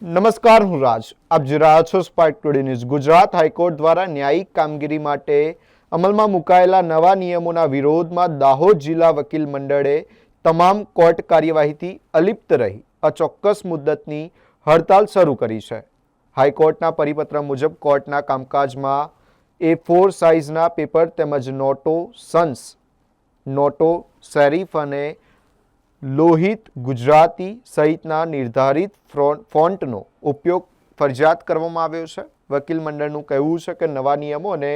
નમસ્કાર, હું રાજ. આપ જોઈ રહ્યા છો spark today news. Gujarat high court દ્વારા ન્યાયિક કામગીરી માટે અમલમાં મુકાયેલા નવા નિયમોના વિરોધમાં દાહોદ જિલ્લા વકીલ મંડળે તમામ કોર્ટ કાર્યવાહીથી અલિપ્ત રહી અચોક્કસ મુદ્દતની હડતાલ શરૂ કરી છે. હાઈકોર્ટના પરિપત્ર મુજબ કોર્ટના કામકાજમાં A4 સાઇઝના પેપર તેમજ નોટો, સન્સ, નોટો, સેરિફ અને લોહિત ગુજરાતી સહિતના નિર્ધારિત ફોન્ટનો ઉપયોગ ફરજિયાત કરવામાં આવ્યો છે. વકીલ મંડળનું કહેવું છે કે નવા નિયમો અને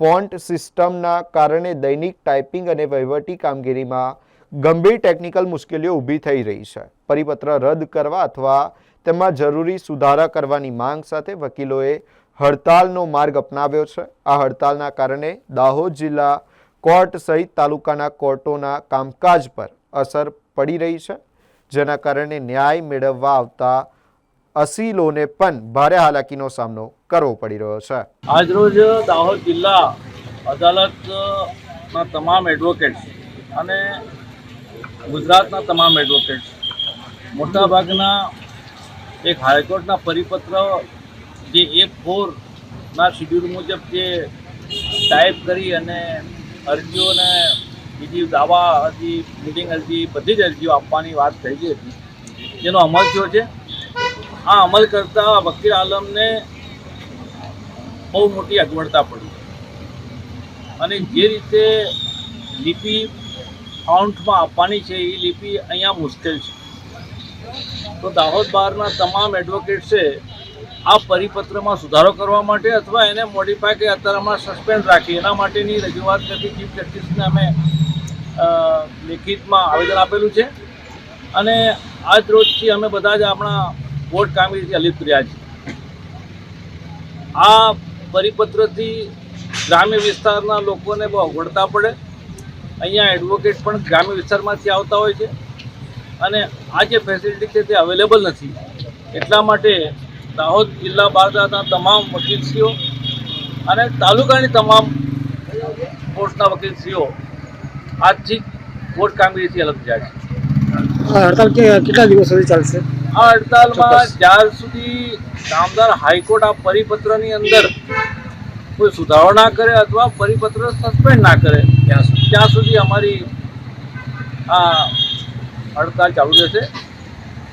ફોન્ટ સિસ્ટમના કારણે દૈનિક ટાઈપિંગ અને વહીવટી કામગીરીમાં ગંભીર ટેકનિકલ મુશ્કેલીઓ ઊભી થઈ રહી છે. પરિપત્ર રદ કરવા અથવા તેમાં જરૂરી સુધારા કરવાની માંગ સાથે વકીલોએ હડતાલનો માર્ગ અપનાવ્યો છે. આ હડતાલના કારણે દાહોદ જિલ્લા કોર્ટ સહિત તાલુકાના કોર્ટોના કામકાજ પર અસર પડી રહી છે, જેના કારણે ન્યાય મેળવવા આવતા અસીલોને પણ ભારે હાલાકીનો સામનો કરવો પડી રહ્યો છે. આજરોજ દાહોદ જિલ્લા અદાલતના તમામ એડવોકેટ્સ અને ગુજરાતના તમામ એડવોકેટ્સ મોટાભાગના એક હાઈકોર્ટના પરિપત્ર જે A4ના શિડ્યુલ મુજબ જે ટાઈપ કરી અને અરજીઓને બીજી દાવા અરજી, મિટિંગ અરજી, બધી જ અરજીઓ આપવાની વાત થઈ ગઈ હતી, જેનો અમલ થયો છે. આ અમલ કરતા વકીલ આલમને બહુ મોટી અગવડતા પડી અને જે રીતે લિપિ ફાઉન્ટમાં આપવાની છે એ લિપિ અહીંયા મુશ્કેલ છે. તો દાહોદ બહારના તમામ એડવોકેટ્સે આ પરિપત્રમાં સુધારો કરવા માટે અથવા એને મોડિફાય કે અત્યારમાં સસ્પેન્ડ રાખી એના માટેની રજૂઆત કરી ચીફ જસ્ટિસને અમે લેખિતમાં આવેદન આપેલું છે અને આજ રોજથી અમે બધા જ આપણા કોર્ટ કામગીરીથી અલિપ્ત રહ્યા છીએ. આ પરિપત્રથી ગ્રામ્ય વિસ્તારના લોકોને બહુ અગવડતા પડે. અહીંયા એડવોકેટ પણ ગ્રામ્ય વિસ્તારમાંથી આવતા હોય છે અને આ જે ફેસિલિટી છે તે અવેલેબલ નથી. એટલા માટે દાહોદ જિલ્લા બારદાના તમામ વકીલશ્રીઓ અને તાલુકાની તમામ કોર્ટના વકીલશ્રીઓ આજથી કોર્ટ કામગીરીથી અલગ થયા છે. આ હડતાલ કેટલા દિવસ સુધી ચાલશે? આ હડતાલમાં જ્યાર સુધી નામદાર હાઈકોર્ટ આ પરિપત્રની અંદર કોઈ સુધારો ના કરે અથવા પરિપત્ર સસ્પેન્ડ ના કરે ત્યાં સુધી અમારી આ હડતાલ ચાલુ રહેશે.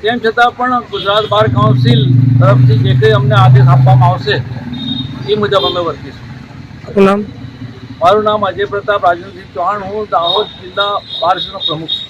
તેમ છતાં પણ ગુજરાત બાર કાઉન્સિલ તરફથી જે કંઈ અમને આદેશ આપવામાં આવશે એ મુજબ અમે વર્તીશું. આપનું નામ? મારું નામ અજય પ્રતાપ રાજેન્દ્રસિંહ ચૌહાણ. હું દાહોદ જિલ્લા બાર એસોસિએશનનો પ્રમુખ છું.